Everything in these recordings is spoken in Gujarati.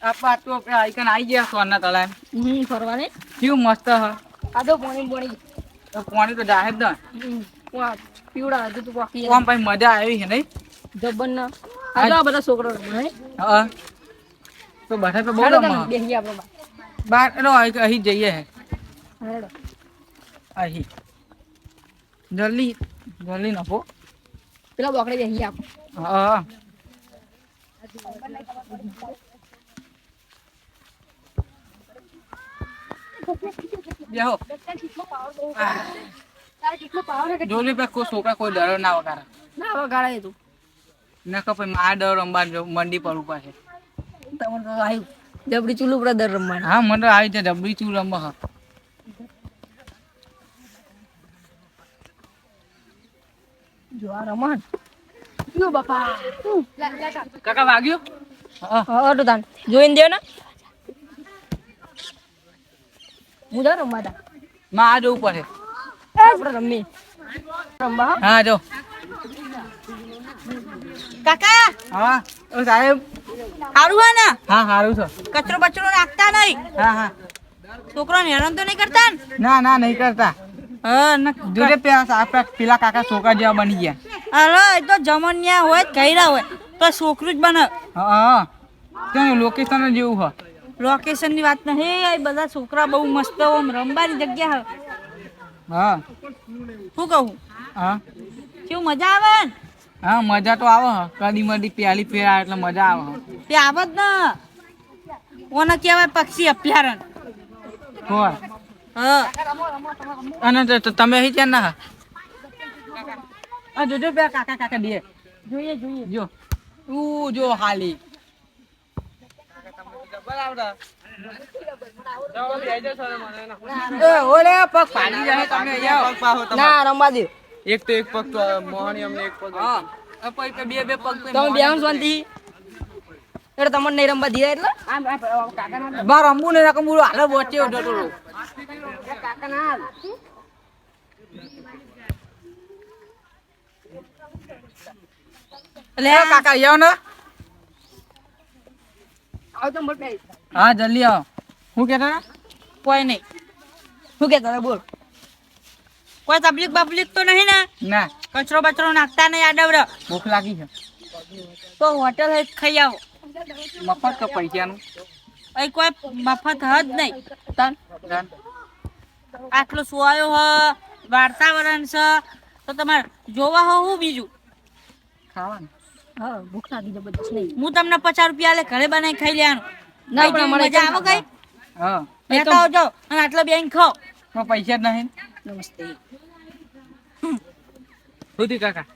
આપા તો આઈકન આવી ગયા સોના તળાવ ફરવા ને કેવું મસ્ત હ આ તો પાણી પાણી તો જાહેર દન પીવડા હજુ તો બાકી આમ ભાઈ મજા આવી છે નહીં જબર ના આ તો આ બધા છોકરા રમે હા તો બધા તો બહુ રમવા બેસી આપણે બાર અહીં જઈએ હે હેડો અહીં જલ્દી જલ્દી નફો પેલા બોકડે બેસી આપ હા બેહો જોલી પે કોઈ છોકરા કોઈ ડરો ના વગાડે ના વગાડે તું ના કપે આ ડર રમવા મંડી પર ઉપર છે તમને તો આવ્યું જબરી ચૂલું બ્રધર રમવાનું હા મને આવી છે ડબરી ચૂ રમવા હા જો આ રમણ યો બાપા કાકા વાગ્યો હા તો તાન જોઈને દેવ ને મુદા રમવા દા માં આ જવું પડે આપણે રમી રમવા હા જો કાકા હા ઓ સાહેબ સારું હે ને હા સારું છે કચરો બચરો નાખતા નહીં હા હા છોકરાને હેરાન તો નહીં કરતા ને ના ના નહીં કરતા હા ન જોડે પેલા કાકા છોકરા જેવા બની ગયા અરે એ તો જમણિયા હોય ગયરા હોય તો છોકરું જ બને હા ત્યાં લોકેશન જેવું હ લોકેશન ની વાત નહીં એ બધા છોકરા બહુ મસ્ત આમ રમવાની જગ્યા હે હા શું કહું હા કેવું મજા આવે ને હા મજા તો આવે હ કદી મદી પ્યાલી ફેરા એટલે મજા આવે તે આવત ને ઓને કહેવાય પક્ષી અભયારણ્ય હોય હા અને તમે અહીં ત્યાં ના હા જોજો બે કાકા કાકા દે જોઈએ જોઈએ જો તું જો હાલી ઓલે પગ પાડી જાય તમે ના રમવા દે એક તો એક પગ તો મોહણી અમને એક પગ હા બે બે પગ તમે બેહન શાંતિ એટલે તમને નહીં રમવા દે એટલે બાર રમવું ને રમવું હાલ વચ્ચે જતો રહો કાકા ના એટલે કાકા આવો ને આવ તો મોટ ભાઈ હા જલ્દી આવો હું કહેતા કોઈ નહીં શું કહેતા બોલ કોઈ તબલીક બબલીક તો નહીં ને ના કચરો બચરો નાખતા નહીં આડવર ભૂખ લાગી છે તો હોટેલ હે ખાઈ આવો મફત કે પૈસાનું અહીં કોઈ મફત હ જ નહીં તન આટલો સુવાયો હ વાતાવરણ છે તો તમારે જોવા હો હું બીજું ખાવાનું હા ભૂખ લાગી જબરદસ્ત નહીં હું તમને 50 રૂપિયા લે ઘરે બનાવી ખાઈ લેવાનું ના પણ મને મજા આવે કઈ હા લેતા આવજો અને આટલા બેન ખાઓ પણ પૈસા જ નહીં નમસ્તે સુધી કાકા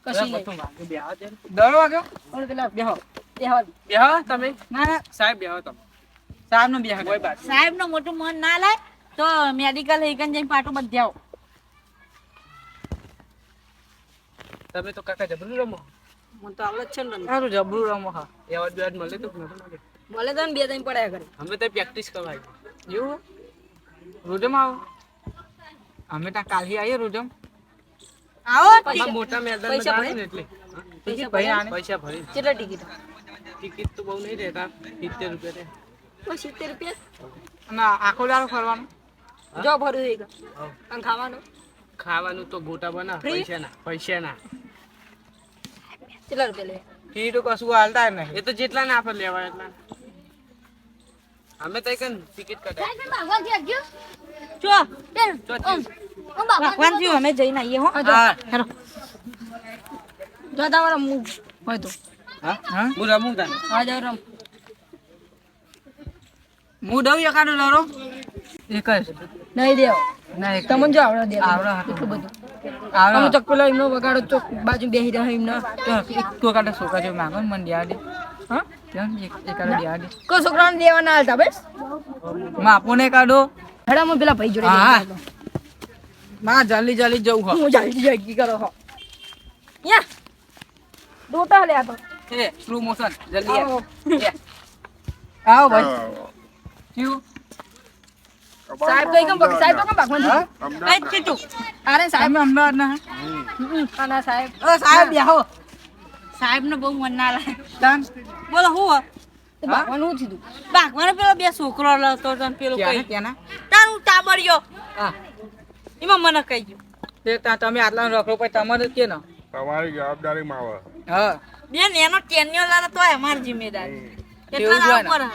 કશી નહીં દર વાગ્યો ઓલે પેલા બેહો બેહવા બેહો તમે ના ના સાહેબ બેહો તમે સાહેબ નો બેહો કોઈ બાત સાહેબ નો મોટું મન ના લાય તો મેડિકલ હેકન જઈને પાટો બધી આવો તમે તો કાકા જબરું રમો મને તો આવડે જ છે ને સારું જબરું રમો હા એવા બેટ મળે તો મળે તો ને બે દિન પડ્યા કરે અમે તો પ્રેક્ટિસ કરવાય એવું રોજમ આવો અમે ત્યાં કાલથી આવીએ રોજમ આવો મોટા મેદાન પૈસા ભરે ને એટલે ટિકિટ ભરી આને પૈસા ભરી કેટલા ટિકિટ ટિકિટ તો બહુ નહીં રહેતા 70 રૂપિયા તો 70 રૂપિયા અને આખો દાડો ફરવાનું જો ભરું એક અને ખાવાનું ખાવાનું તો ગોટા બના પૈસા ના કેટલા રૂપિયા લે ફી તો કશું હાલતા નહીં એ તો જેટલા ના આપણે લેવાય એટલા અમે તો એક ટિકિટ કઢાવી જો ભગવાન થયું અમે જઈને આવીએ હો હા હેલો જો તમારા મું હોય તો હા હા હું રમું તાને હા જાવ રમ હું દઉં એકાદો લરો એક જ નહીં દેવ ના એક તમને જો આવડે દેવ આવડે એટલું બધું આવડે અમે તો પેલો એમનો વગાડો ચોક બાજુ બેહી રહ્યો એમનો તો કાઢે છોકરા જેવું માંગો ને મને દેવા દે હા કેમ એકાદો દેવા દે કોઈ છોકરાને દેવા ના હાલતા બસ માપો ને કાઢો હેડા હું પેલા ભાઈ જોડે હા. જઈને આવ્યો. માં જલ્દી જલ્દી જવું હો હું જલ્દી જલ્દી કરો હો યા દોટા લે આ તો એ સ્લો મોશન જલ્દી આવો. આવો ભાઈ ક્યું સાહેબ તો એકમ સાહેબ તો કેમ ભગવાન હા? કઈ જ કીધું અરે સાહેબ તમે અમદાવાદ ના ના સાહેબ સાહેબ બેહો સાહેબ ને બહુ મન ના લાગે તાન બોલો હું તો ભાગવાનું શું થયું? ભાગવાનો પેલો બે છોકરો લતો હતો ને પેલો ક્યાંના કઈ ક્યાંના તારું ટાબરિયો હા એમાં મને કહી ગયું તે તમે આટલા રખડો પછી તમારે કે ને તમારી જવાબદારીમાં આવે હા બેન એનો ટેન્યો લારે તો અમારી જિમ્મેદારી એવું એટલા જ હોય ને.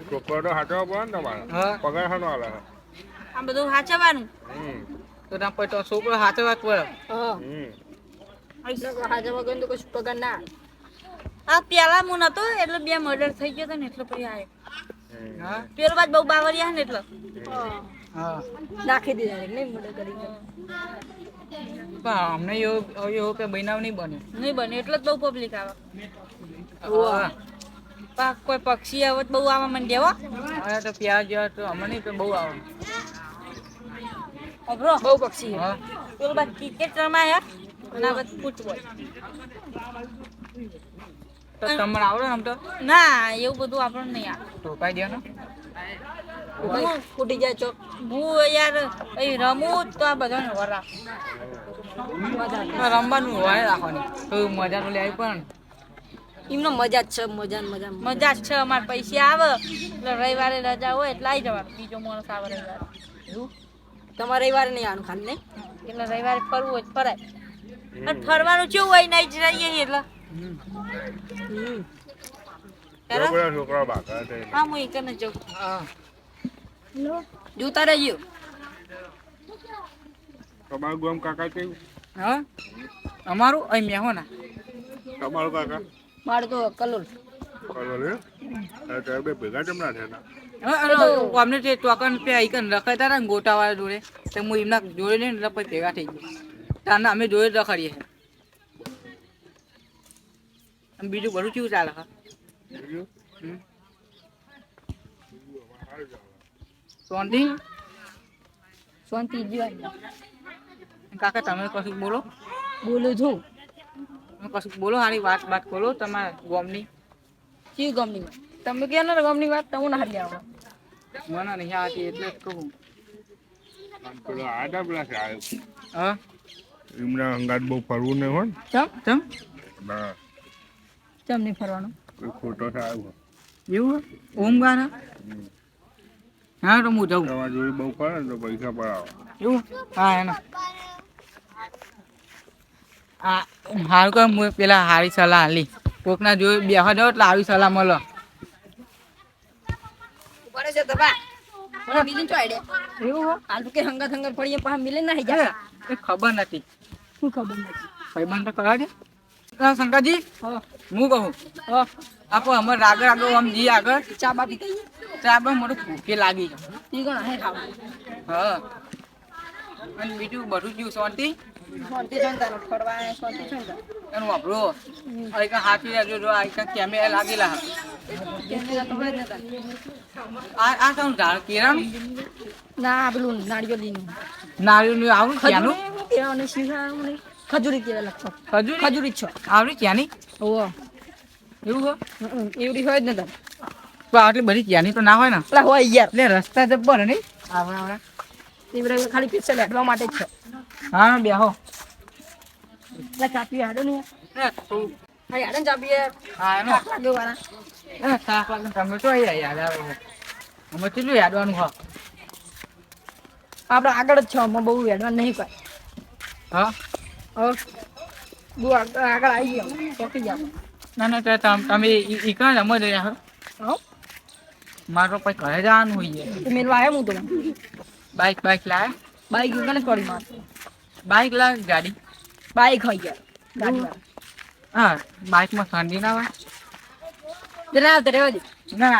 છોકરો તો હાચવા પડે ને તમારે હા પગાર શાનો આલે આ બધું સાચવવાનું હમ તો ત્યાં પછી તો છોકરો હાથે વાત પડે હમ આ પેલા હું નતો એટલે બે મર્ડર થઈ ગયો હતો ને એટલે પછી આવ્યો હા પેલો બાદ બહુ બાવરિયા ને એટલે હા નાખી દીધા નહીં મર્ડર કરી પણ અમને એવું કે બનાવ નહીં બને નહીં બને એટલે જ બહુ પબ્લિક આવે હા કોઈ પક્ષી આવે તો બહુ આવવા માંડ્યા હો હવે તો પ્યાજ જેવા તો અમને નહીં તો બહુ આવે અભરો બહુ પક્ષી હા પેલો બાદ ક્રિકેટ રમાય અને આ બાદ ફૂટબોલ તો તમને આવડે ને આમ તો ના એવું બધું આપણને નહીં આવે ટોકાઈ દે ને ફૂટી જાય ચોક હું યાર અહીં રમું તો આ બધાને વરા રમવાનું હોય રાખવાની તો મજા તો લેવી પડે ને એમનો મજા જ છે મજા જ છે અમારે પૈસા આવે એટલે રવિવારે રજા હોય એટલે આવી જવાનું બીજો માણસ આવે રવિવારે એવું તમારે રવિવારે નહીં આવવાનું ખાલી નહીં એટલે રવિવારે ફરવું હોય તો ફરાય અને ફરવાનું કેવું હોય નહીં જ રહીએ એટલે બધા છોકરા બાકા છે હા હું એક ને જઉં હા જોતા રહેજો તમારું ગામ કાકા કેવું હા અમારું અહીં મેહો ના તમારું કાકા મારું તો કલોલ કલો રે ત્યારે બે ભેગા કેમ ના થયા અમને તે ટોકન પે આઈકન રખાતા હતા ને ગોટાવાળા જોડે તો હું એમના જોડે ને એટલે પછી ભેગા થઈ ગયા તારના અમે જોડે જ રખડીએ અને બીજું બધું કેવું ચાલે હા બીજું? હમ. શાંતિ શાંતિ જીવાય કાકા તમે કશું બોલો બોલું છું તમે કશું બોલો હારી વાત બોલો તમારા ગોમની શી ગમની વાત તમે કહો ને ગમની વાત તમે ના હારી આવો મને નહીં આવતી એટલે જ કહું આમ પેલો આડા પેલા છે આ હા એમના અંગાત બહુ ફરવું નહીં હોય ને ચમ ના ચમ નહીં ફરવાનું કોઈ ખોટો થાય એવું ઊંઘવા ને હા તો હું જાઉં તમારા જોડે બહુ ફરે ને તો પૈસા પર આવે એવું હા એના આ હારું કર હું પેલા હારી સલાહ આલી કોકના જોઈ બેહવા જાવ એટલે આવી સલાહ મળે પડે છે તબા મને મિલિન તો આઈડિયા એવું હો હાલ તો કે હંગત પડીએ પાછા મિલિન ના જાય એ ખબર નથી શું ખબર નથી ભાઈબંધ તો કરાવજે શંકરજી હા હું કહું હા આપો અમારે આગળ આગળ આમ જઈએ આગળ ચા બા પીતા ત્યાં આપણે મોટું ભૂખે લાગી ઈ કોણ હે ખાવ હા અને બીજું બધું જ્યું શાંતિ શાંતિ શાંતા ફરવા શાંતિ શાંતા એનું વાપરો અહીં હાથી રાખજો જો અહીં કેમેરા લાગેલા આ શું ઝાડ કેરાનું ના પેલું નાળિયેરીનું નારિયેળનું આવું ક્યાંનું અને શીખવાનું ખજૂરી કેવા લખો ખજૂરી ખજૂરી છો આવડી ક્યાંની ઓહો એવું હો એવડી હોય જ ને તાર તો આટલી બધી ક્યાંની તો ના હોય ને એટલે હોય યાર એટલે રસ્તા જબ્બર નહીં આવડા એવડે ખાલી પીછે લેટવા માટે જ છે હા બેહો એટલે ચાપી હાડો ને હા યાર ચાપી યાર હા એનો લાગ્યો વાળા સાફ લાગે તમે તો યાદ આવે અમે કેટલું યાદવાનું હો આપણે આગળ જ છો અમે બહુ એડવાન્સ નહીં કોઈ હા હવે બહુ આગળ આવી ગયો ચોકી જાવ ના ના તમે ઈ કાં રમો જ રહ્યા હો મારો પછી ઘરે જવાનું હોય તો મેલવા આવ્યો હું તો બાઈક લાયા બાઈક કને પડી માર બાઈક લાવ ગાડી બાઈક હોય યાર ગાડી હા બાઈકમાં ઠંડી ના હોય જરા આવતે રહેવા દે ના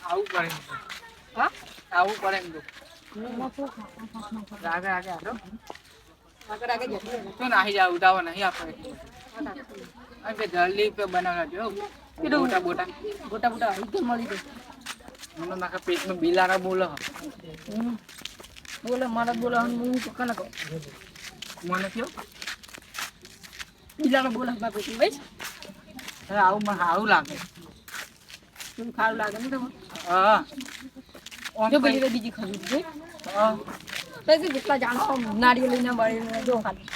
આવું પડે હા આવું પડે એમ તો આગળ હાલો આગળ આગળ જતો તો નાહી જાવ ઉતાવળ નહીં આપણે કે જલ્દી પે બનાવવા જો બોટા બોટા ગોટા બોટા આવી તો મળી ગઈ મને નાખા પેટમાં બિલારા બોલો બોલે મારા બોલે હું તો કને કહું મને કયો બીજાનો બોલે બાપુ તું વેચ હવે આવું મને સારું લાગે તું ખારું લાગે ને તમને હા જો પેલી બીજી ખજૂર છે હા તો જેટલા જાણો નાળિયેર લઈને વળીને જો ખાલી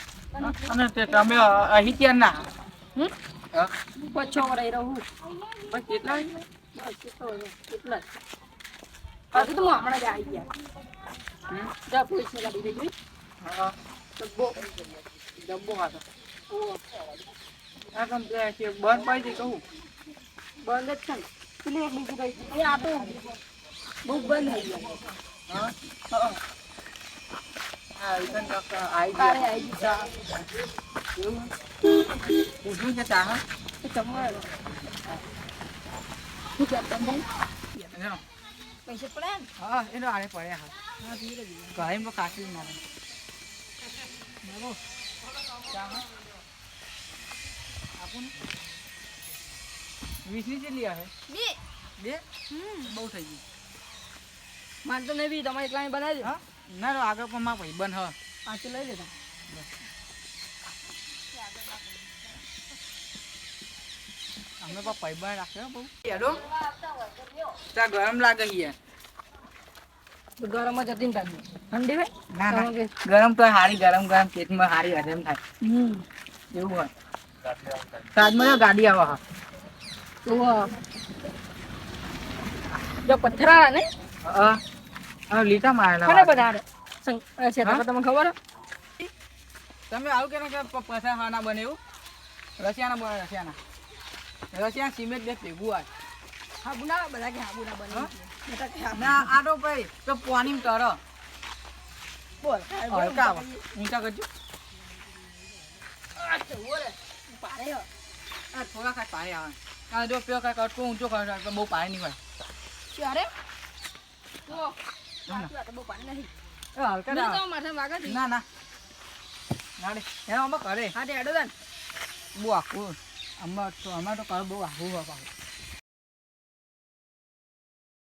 અને તે તમે અહીં ત્યાં ના હમ હા 5-6 વરાઈ રહું બસ કેટલા બસ કેટલા હજુ તો હું હમણાં જ આવી ગયા જા પોલીસની ગાડી લઈ ગઈ હા ડબ્બો ડબ્બો ખાતો આ કંપની છે બંધ પાઈ દે કહું બંધ જ છે ને પેલી એક બીજી ગઈ એ આ તો બહુ બંધ થઈ ગયા હા હા હા ઈકન ડોક્ટર આવી તારે ગયા આવી ગઈ ચા એવું પૂછ્યું છે ચા હા એ તમારે શું કહેતા તમે એનો પૈસા પડ્યા ને હા એનો આડે પડ્યા હા હા ધીરે ધીરે ઘરે કાઢી મારે બરાબર ચા હા આપું 20ની કેટલી આવે બે બે બહુ થઈ ગઈ મારે તો નહીં બી તમારે એકલા બનાવી દે હા ના તો આગળ પણ માં ભાઈ બંધ હ પાછું લઈ લેતા અમે પણ ભાઈ બંધ રાખ્યો બહુ હેડો ચા ગરમ લાગે છે તો ગરમ જ હતી ને તારી ઠંડી ભાઈ ના ના ગરમ તો હારી ગરમ પેટમાં હારી હજમ થાય એવું હોય તાજમાં ગાડી આવે હા તો જો પથરા ને હા લીટા મારેલા કોને બનાવે છે તમને ખબર હે તમે આવું કે પથરા ખાના બને એવું રશિયાના બને રશિયાના સિમેન્ટ બે ભેગું આવે હા બુના બધા કે હા બુના બને બેટા કે હા ના આ તો ભાઈ તો પાણી તર બોલ હલકા આવે ઊંચા કરજો અચ્છા બોલે પારે હો આ થોડા કાંઈ પાણી આવે આ જો પેલો કાંઈક અટકો ઊંચો કરે તો બહુ પાણી નહીં હોય ચારે તો બહુ પાણી નહીં એ હલકા મને આવે તો માથે વાગે છે ના ના નાડે એનો અમે કરે હા તે એડો દન બહુ આખું અમાર તો કર બહુ આખું હોય પાછું